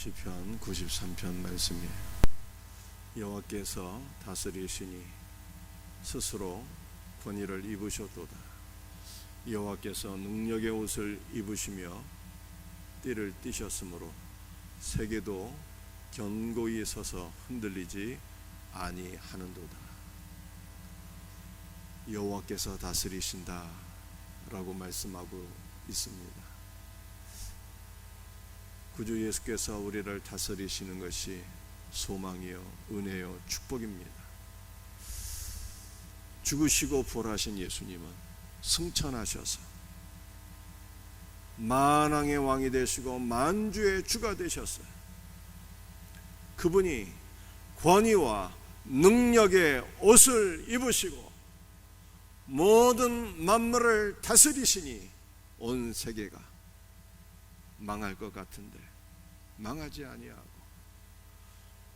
시편 93편 말씀이에요. 여호와께서 다스리시니 스스로 권위를 입으셨도다. 여호와께서 능력의 옷을 입으시며 띠를 띠셨으므로 세계도 견고히 서서 흔들리지 아니하는도다. 여호와께서 다스리신다 라고 말씀하고 있습니다. 구주 예수께서 우리를 다스리시는 것이 소망이요 은혜요 축복입니다. 죽으시고 부활하신 예수님은 승천하셔서 만왕의 왕이 되시고 만주의 주가 되셨어요. 그분이 권위와 능력의 옷을 입으시고 모든 만물을 다스리시니 온 세계가 망할 것 같은데 망하지 아니하고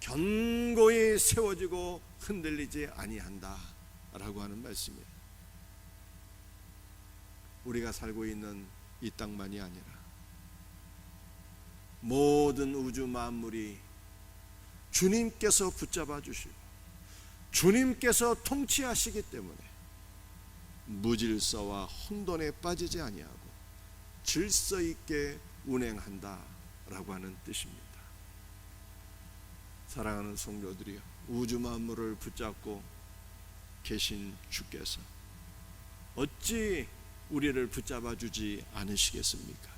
견고히 세워지고 흔들리지 아니한다 라고 하는 말씀이에요. 우리가 살고 있는 이 땅만이 아니라 모든 우주 만물이 주님께서 붙잡아 주시고 주님께서 통치하시기 때문에 무질서와 혼돈에 빠지지 아니하고 질서 있게 운행한다 라고 하는 뜻입니다. 사랑하는 성도들이여, 우주 만물을 붙잡고 계신 주께서 어찌 우리를 붙잡아 주지 않으시겠습니까?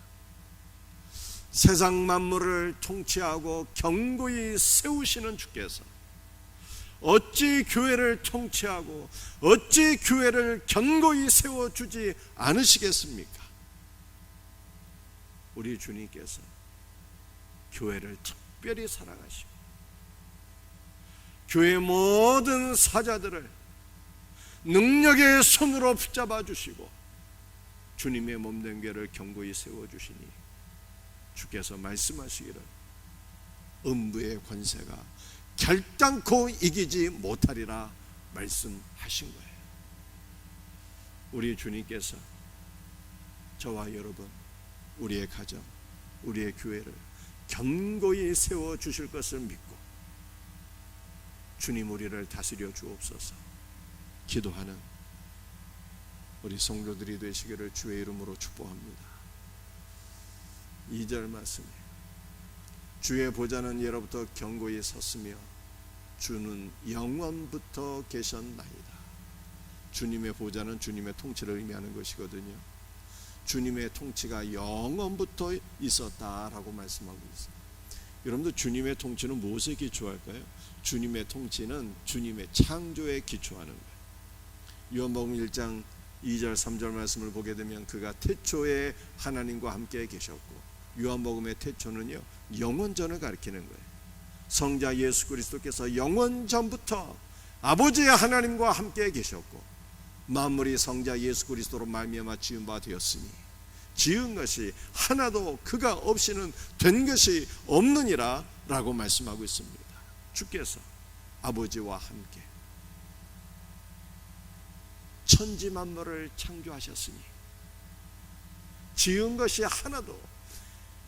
세상 만물을 통치하고 견고히 세우시는 주께서 어찌 교회를 통치하고 어찌 교회를 견고히 세워주지 않으시겠습니까? 우리 주님께서 교회를 특별히 사랑하시고 교회 모든 사자들을 능력의 손으로 붙잡아 주시고 주님의 몸된 교회를 견고히 세워주시니 주께서 말씀하시기를 음부의 권세가 결단코 이기지 못하리라 말씀하신 거예요. 우리 주님께서 저와 여러분, 우리의 가정, 우리의 교회를 견고히 세워주실 것을 믿고 주님 우리를 다스려 주옵소서 기도하는 우리 성도들이 되시기를 주의 이름으로 축복합니다. 2절 말씀이에요. 주의 보좌는 예로부터 견고히 섰으며 주는 영원부터 계셨나이다. 주님의 보좌는 주님의 통치를 의미하는 것이거든요. 주님의 통치가 영원부터 있었다라고 말씀하고 있어요. 여러분들, 주님의 통치는 무엇에 기초할까요? 주님의 통치는 주님의 창조에 기초하는 거예요. 요한복음 1장 2절 3절 말씀을 보게 되면 그가 태초에 하나님과 함께 계셨고, 요한복음의 태초는요 영원전을 가리키는 거예요. 성자 예수 그리스도께서 영원전부터 아버지의 하나님과 함께 계셨고 만물이 성자 예수 그리스도로 말미암아 지은 바 되었으니 지은 것이 하나도 그가 없이는 된 것이 없느니라 라고 말씀하고 있습니다. 주께서 아버지와 함께 천지 만물을 창조하셨으니 지은 것이 하나도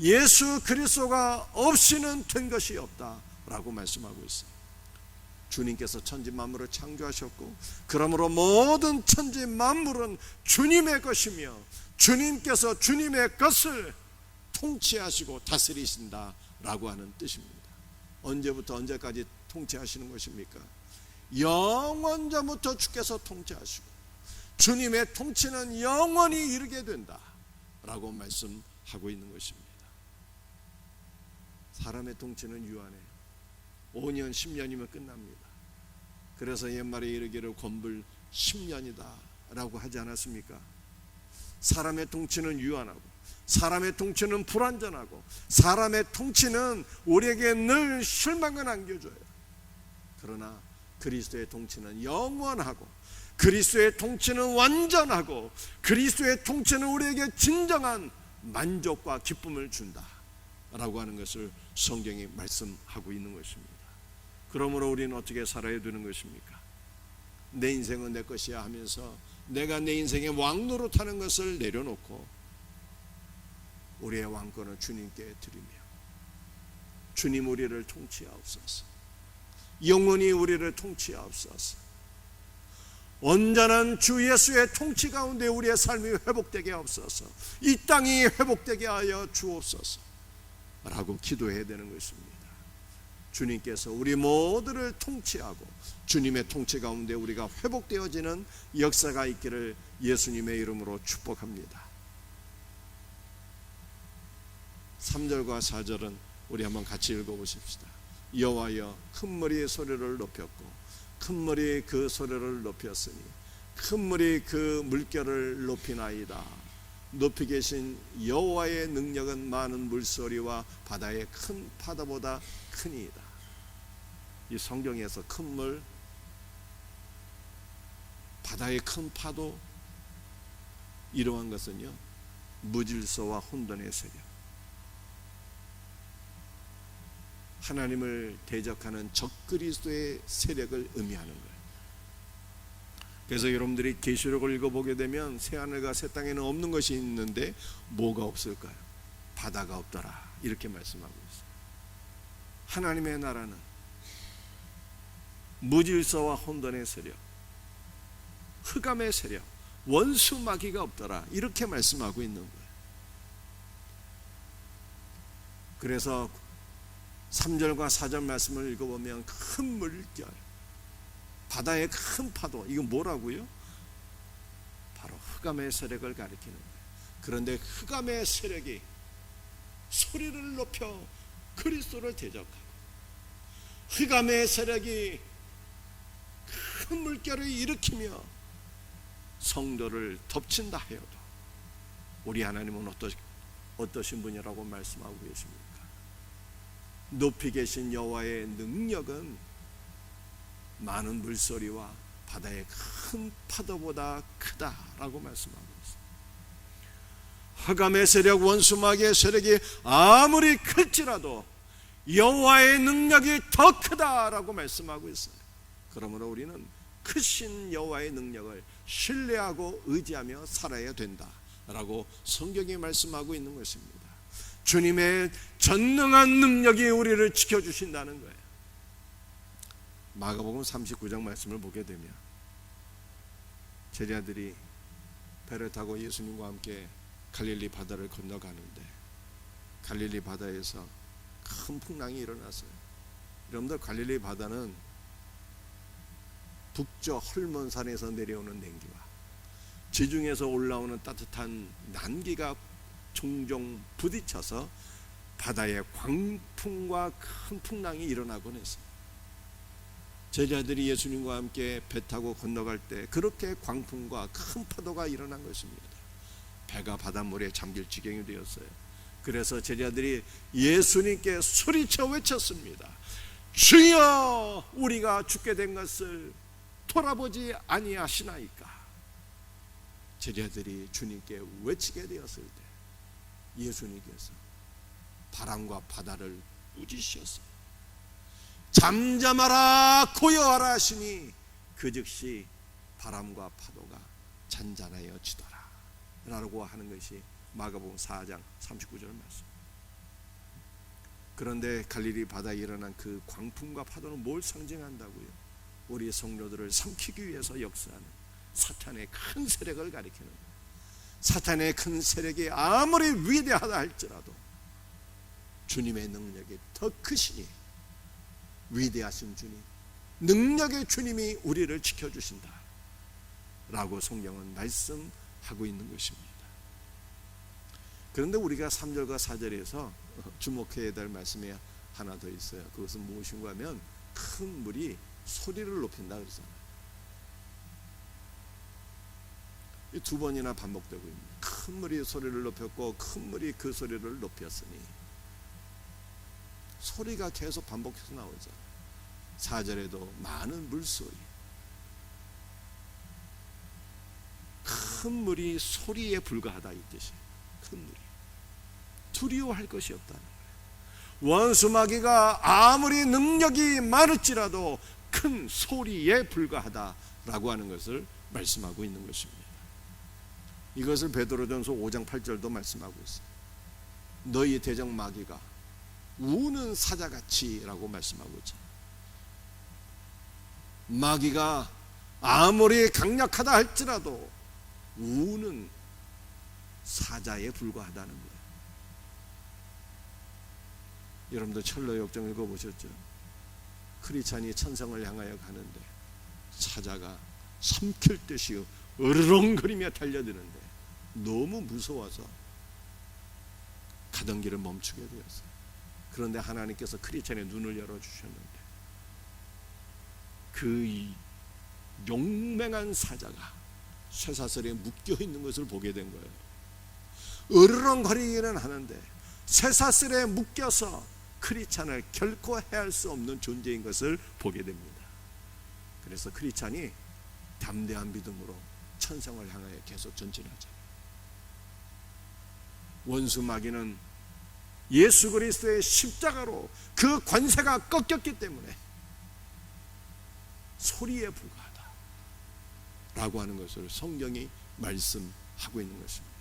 예수 그리스도가 없이는 된 것이 없다라고 말씀하고 있어요. 주님께서 천지 만물을 창조하셨고 그러므로 모든 천지 만물은 주님의 것이며 주님께서 주님의 것을 통치하시고 다스리신다라고 하는 뜻입니다. 언제부터 언제까지 통치하시는 것입니까? 영원전부터 주께서 통치하시고 주님의 통치는 영원히 이르게 된다라고 말씀하고 있는 것입니다. 사람의 통치는 유한해요. 5년 10년이면 끝납니다. 그래서 옛말에 이르기를 권불 10년이다 라고 하지 않았습니까? 사람의 통치는 유한하고 사람의 통치는 불완전하고 사람의 통치는 우리에게 늘 실망을 안겨줘요. 그러나 그리스도의 통치는 영원하고 그리스도의 통치는 완전하고 그리스도의 통치는 우리에게 진정한 만족과 기쁨을 준다 라고 하는 것을 성경이 말씀하고 있는 것입니다. 그러므로 우리는 어떻게 살아야 되는 것입니까? 내 인생은 내 것이야 하면서 내가 내 인생의 왕노릇하는 것을 내려놓고 우리의 왕권을 주님께 드리며 주님 우리를 통치하옵소서. 영원히 우리를 통치하옵소서. 온전한 주 예수의 통치 가운데 우리의 삶이 회복되게 하옵소서. 이 땅이 회복되게 하여 주옵소서 라고 기도해야 되는 것입니다. 주님께서 우리 모두를 통치하고 주님의 통치 가운데 우리가 회복되어지는 역사가 있기를 예수님의 이름으로 축복합니다. 3절과 4절은 우리 한번 같이 읽어보십시다. 여호와여 큰 물이 소리를 높였고 큰 물이 그 소리를 높였으니 큰 물이 그 물결을 높이나이다. 높이 계신 여호와의 능력은 많은 물소리와 바다의 큰 파도보다 크니이다. 이 성경에서 큰 물, 바다의 큰 파도, 이러한 것은요 무질서와 혼돈의 세력, 하나님을 대적하는 적그리스도의 세력을 의미하는 거예요. 그래서 여러분들이 계시록을 읽어보게 되면 새하늘과 새 땅에는 없는 것이 있는데 뭐가 없을까요? 바다가 없더라 이렇게 말씀하고 있어요. 하나님의 나라는 무질서와 혼돈의 세력, 흑암의 세력, 원수 마귀가 없더라 이렇게 말씀하고 있는 거예요. 그래서 3절과 4절 말씀을 읽어보면 큰 물결, 바다의 큰 파도, 이건 뭐라고요? 바로 흑암의 세력을 가리키는 거예요. 그런데 흑암의 세력이 소리를 높여 그리스도를 대적하고 흑암의 세력이 큰 물결을 일으키며 성도를 덮친다 하여도 우리 하나님은 어떠신 분이라고 말씀하고 계십니까? 높이 계신 여호와의 능력은 많은 물소리와 바다의 큰 파도보다 크다라고 말씀하고 있습니다. 흑암의 세력, 원수마귀의 세력이 아무리 클지라도 여호와의 능력이 더 크다라고 말씀하고 있어요. 그러므로 우리는 크신 여호와의 능력을 신뢰하고 의지하며 살아야 된다라고 성경이 말씀하고 있는 것입니다. 주님의 전능한 능력이 우리를 지켜주신다는 거예요. 마가복음 39장 말씀을 보게 되면 제자들이 배를 타고 예수님과 함께 갈릴리 바다를 건너가는데 갈릴리 바다에서 큰 풍랑이 일어났어요. 여러분들 갈릴리 바다는 북쪽 헐몬산에서 내려오는 냉기와 지중해에서 올라오는 따뜻한 난기가 종종 부딪혀서 바다에 광풍과 큰 풍랑이 일어나곤 했어요. 제자들이 예수님과 함께 배 타고 건너갈 때 그렇게 광풍과 큰 파도가 일어난 것입니다. 배가 바닷물에 잠길 지경이 되었어요. 그래서 제자들이 예수님께 소리쳐 외쳤습니다. 주여, 우리가 죽게 된 것을 돌아보지 아니하시나이까. 제자들이 주님께 외치게 되었을 때 예수님께서 바람과 바다를 꾸짖으셨어요. 잠잠하라 고요하라 하시니 그 즉시 바람과 파도가 잔잔하여 지더라 라고 하는 것이 마가복음 4장 39절 말씀. 그런데 갈릴리 바다에 일어난 그 광풍과 파도는 뭘 상징한다고요? 우리 성도들을 삼키기 위해서 역사하는 사탄의 큰 세력을 가리키는 거예요. 사탄의 큰 세력이 아무리 위대하다 할지라도 주님의 능력이 더 크시니 위대하신 주님, 능력의 주님이 우리를 지켜주신다 라고 성경은 말씀하고 있는 것입니다. 그런데 우리가 3절과 4절에서 주목해야 될 말씀이 하나 더 있어요. 그것은 무엇인가 하면 큰 물이 소리를 높인다 그러잖아요. 이 두 번이나 반복되고 있습니다. 큰 물이 소리를 높였고 큰 물이 그 소리를 높였으니, 소리가 계속 반복해서 나오잖아요. 4절에도 많은 물소리, 큰 물이 소리에 불과하다 이 뜻이에요. 큰 물이 두려워할 것이 없다는 거예요. 원수마귀가 아무리 능력이 많을지라도 큰 소리에 불과하다라고 하는 것을 말씀하고 있는 것입니다. 이것을 베드로전서 5장 8절도 말씀하고 있어요. 너희 대적 마귀가 우는 사자같이라고 말씀하고 있죠. 마귀가 아무리 강력하다 할지라도 우는 사자에 불과하다는 거예요. 여러분들 철로 역정 읽어보셨죠? 크리스찬이 천성을 향하여 가는데 사자가 삼킬 듯이 으르렁거리며 달려드는데 너무 무서워서 가던 길을 멈추게 되었어요. 그런데 하나님께서 크리스찬의 눈을 열어주셨는데 그 용맹한 사자가 쇠사슬에 묶여있는 것을 보게 된 거예요. 으르렁거리기는 하는데 쇠사슬에 묶여서 크리스찬을 결코 해할 수 없는 존재인 것을 보게 됩니다. 그래서 크리스찬이 담대한 믿음으로 천성을 향하여 계속 전진하잖아요. 원수 마귀는 예수 그리스도의 십자가로 그 관세가 꺾였기 때문에 소리에 불과하다 라고 하는 것을 성경이 말씀하고 있는 것입니다.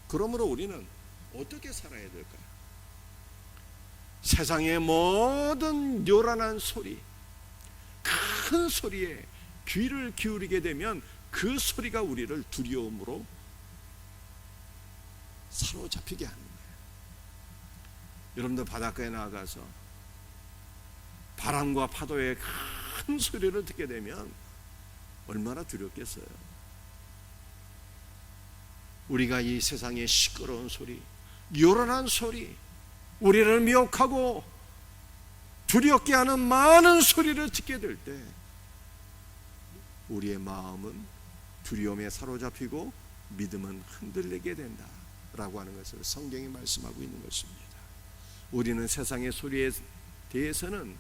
그러므로 우리는 어떻게 살아야 될까요? 세상의 모든 요란한 소리, 큰 소리에 귀를 기울이게 되면 그 소리가 우리를 두려움으로 사로잡히게 하는 거예요. 여러분들 바닷가에 나가서 바람과 파도의 큰 소리를 듣게 되면 얼마나 두렵겠어요. 우리가 이 세상의 시끄러운 소리, 요란한 소리, 우리를 미혹하고 두렵게 하는 많은 소리를 듣게 될 때 우리의 마음은 두려움에 사로잡히고 믿음은 흔들리게 된다 라고 하는 것을 성경이 말씀하고 있는 것입니다. 우리는 세상의 소리에 대해서는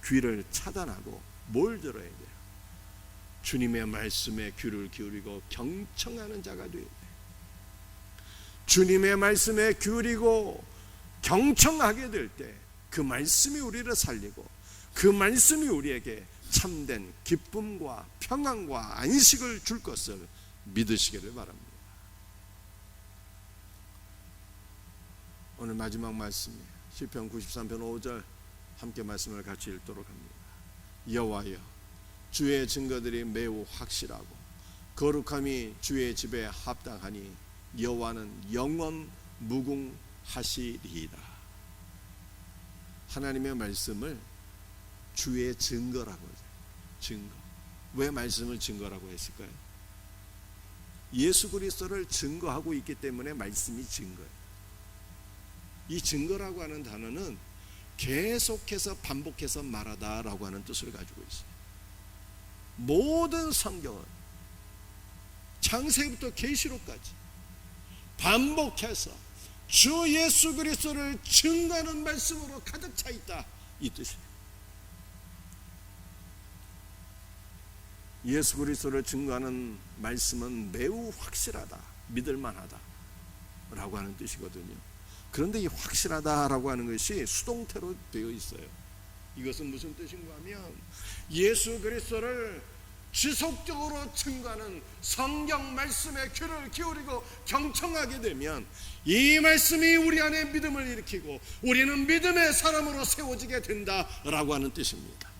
귀를 차단하고 뭘 들어야 돼요? 주님의 말씀에 귀를 기울이고 경청하는 자가 되어야 돼요. 주님의 말씀에 기울이고 경청하게 될 때 그 말씀이 우리를 살리고 그 말씀이 우리에게 참된 기쁨과 평안과 안식을 줄 것을 믿으시기를 바랍니다. 오늘 마지막 말씀이에요. 시편 93편 5절 함께 말씀을 같이 읽도록 합니다. 여호와여, 주의 증거들이 매우 확실하고 거룩함이 주의 집에 합당하니 여호와는 영원 무궁하시리이다. 하나님의 말씀을 주의 증거라고 하죠. 증거. 왜 말씀을 증거라고 했을까요? 예수 그리스도를 증거하고 있기 때문에 말씀이 증거예요. 이 증거라고 하는 단어는 계속해서 반복해서 말하다라고 하는 뜻을 가지고 있어요. 모든 성경은 창세기부터 계시록까지 반복해서 주 예수 그리스도를 증거하는 말씀으로 가득 차 있다, 이 뜻이에요. 예수 그리스도를 증거하는 말씀은 매우 확실하다, 믿을만하다 라고 하는 뜻이거든요. 그런데 이 확실하다라고 하는 것이 수동태로 되어 있어요. 이것은 무슨 뜻인가 하면 예수 그리스도를 지속적으로 증거하는 성경 말씀에 귀를 기울이고 경청하게 되면 이 말씀이 우리 안에 믿음을 일으키고 우리는 믿음의 사람으로 세워지게 된다라고 하는 뜻입니다.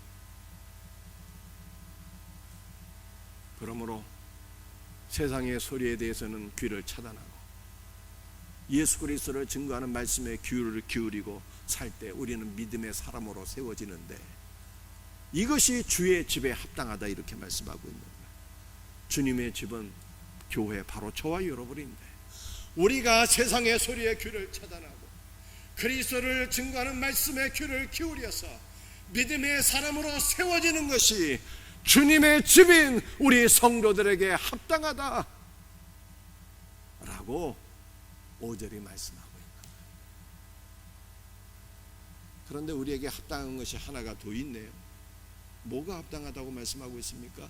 그러므로 세상의 소리에 대해서는 귀를 차단하고 예수 그리스도를 증거하는 말씀에 귀를 기울이고 살 때 우리는 믿음의 사람으로 세워지는데 이것이 주의 집에 합당하다 이렇게 말씀하고 있는 거예요. 주님의 집은 교회, 바로 저와 여러분인데 우리가 세상의 소리에 귀를 차단하고 그리스도를 증거하는 말씀에 귀를 기울여서 믿음의 사람으로 세워지는 것이 주님의 집인 우리 성도들에게 합당하다 라고 5절이 말씀하고 있는 거예요. 그런데 우리에게 합당한 것이 하나가 더 있네요. 뭐가 합당하다고 말씀하고 있습니까?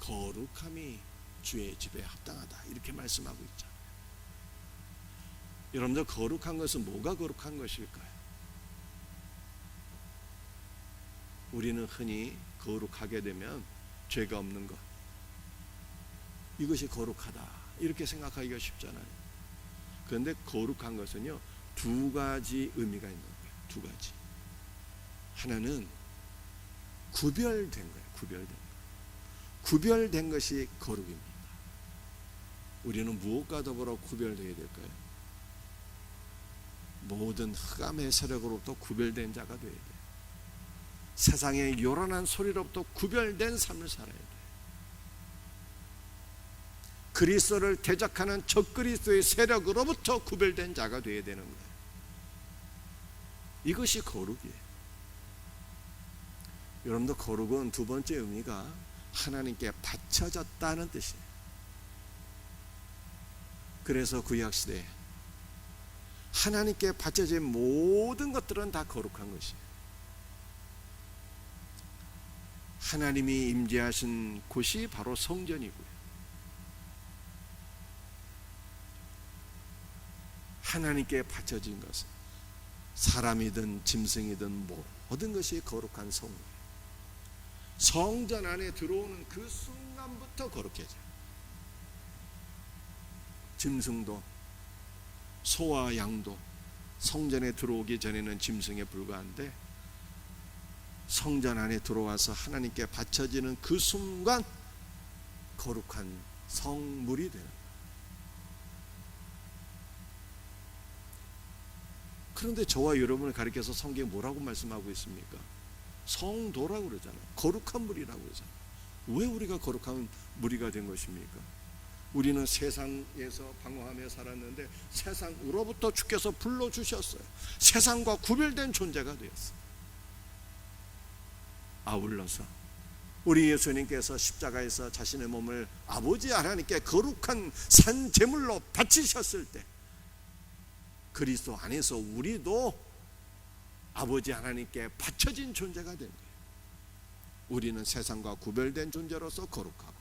거룩함이 주의 집에 합당하다 이렇게 말씀하고 있잖아요. 여러분들, 거룩한 것은 뭐가 거룩한 것일까요? 우리는 흔히 거룩하게 되면 죄가 없는 것, 이것이 거룩하다 이렇게 생각하기가 쉽잖아요. 그런데 거룩한 것은요 2가지 의미가 있는 거예요. 두 가지. 하나는 구별된 거예요. 구별된 것이 거룩입니다. 우리는 무엇과 더불어 구별되어야 될까요? 모든 흑암의 세력으로부터 구별된 자가 되어야 돼요. 세상의 요란한 소리로부터 구별된 삶을 살아야 돼요. 그리스도를 대적하는 적그리스도의 세력으로부터 구별된 자가 되어야 되는 거예요. 이것이 거룩이에요. 여러분들, 거룩은 두 번째 의미가 하나님께 바쳐졌다는 뜻이에요. 그래서 구약시대에 하나님께 바쳐진 모든 것들은 다 거룩한 것이에요. 하나님이 임재하신 곳이 바로 성전이고요. 하나님께 바쳐진 것은 사람이든 짐승이든 모든 것이 거룩한 성전. 성전 안에 들어오는 그 순간부터 거룩해져요. 짐승도 소와 양도 성전에 들어오기 전에는 짐승에 불과한데 성전 안에 들어와서 하나님께 바쳐지는 그 순간 거룩한 성물이 되는 거예요. 그런데 저와 여러분을 가리켜서 성경에 뭐라고 말씀하고 있습니까? 성도라고 그러잖아요. 거룩한 물이라고 그러잖아요. 왜 우리가 거룩한 무리가 된 것입니까? 우리는 세상에서 방황하며 살았는데 세상으로부터 주께서 불러주셨어요. 세상과 구별된 존재가 되었어요. 아울러서 우리 예수님께서 십자가에서 자신의 몸을 아버지 하나님께 거룩한 산 제물로 바치셨을 때 그리스도 안에서 우리도 아버지 하나님께 바쳐진 존재가 된 거예요. 우리는 세상과 구별된 존재로서 거룩하고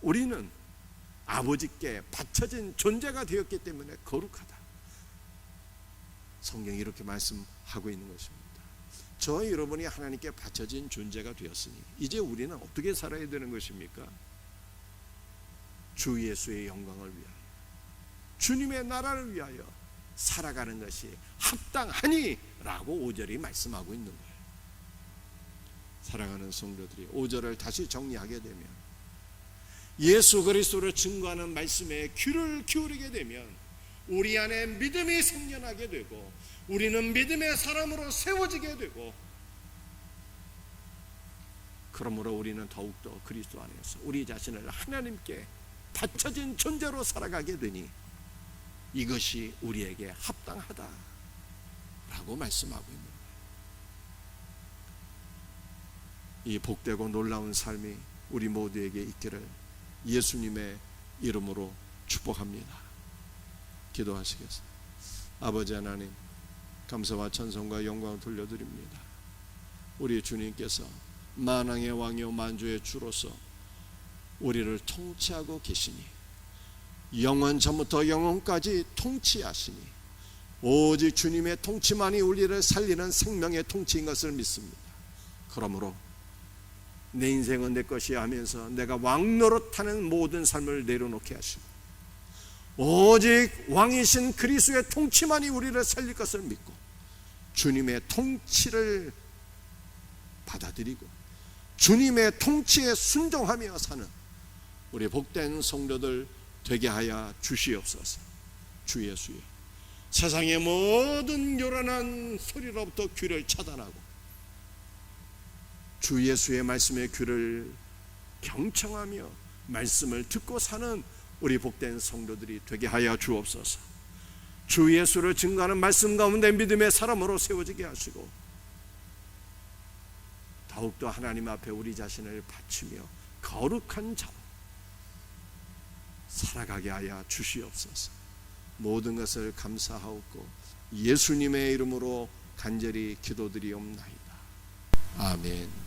우리는 아버지께 바쳐진 존재가 되었기 때문에 거룩하다. 성경이 이렇게 말씀하고 있는 것입니다. 저와 여러분이 하나님께 바쳐진 존재가 되었으니 이제 우리는 어떻게 살아야 되는 것입니까? 주 예수의 영광을 위하여, 주님의 나라를 위하여 살아가는 것이 합당하니 라고 5절이 말씀하고 있는 거예요. 사랑하는 성도들이 5절을 다시 정리하게 되면 예수 그리스도를 증거하는 말씀에 귀를 기울이게 되면 우리 안에 믿음이 생겨나게 되고 우리는 믿음의 사람으로 세워지게 되고 그러므로 우리는 더욱더 그리스도 안에서 우리 자신을 하나님께 바쳐진 존재로 살아가게 되니 이것이 우리에게 합당하다 라고 말씀하고 있는 거예요. 이 복되고 놀라운 삶이 우리 모두에게 있기를 예수님의 이름으로 축복합니다. 기도하시겠습니다. 아버지 하나님, 감사와 찬송과 영광을 돌려드립니다. 우리 주님께서 만왕의 왕이요 만주의 주로서 우리를 통치하고 계시니 영원 전부터 영원까지 통치하시니 오직 주님의 통치만이 우리를 살리는 생명의 통치인 것을 믿습니다. 그러므로 내 인생은 내 것이 하면서 내가 왕 노릇하는 모든 삶을 내려놓게 하시고 오직 왕이신 그리스도의 통치만이 우리를 살릴 것을 믿고 주님의 통치를 받아들이고 주님의 통치에 순종하며 사는 우리 복된 성도들 되게 하여 주시옵소서. 주 예수여, 세상의 모든 요란한 소리로부터 귀를 차단하고 주 예수의 말씀에 귀를 경청하며 말씀을 듣고 사는 우리 복된 성도들이 되게 하여 주옵소서. 주 예수를 증거하는 말씀 가운데 믿음의 사람으로 세워지게 하시고 더욱더 하나님 앞에 우리 자신을 바치며 거룩한 자로 살아가게 하여 주시옵소서. 모든 것을 감사하옵고 예수님의 이름으로 간절히 기도드리옵나이다. 아멘.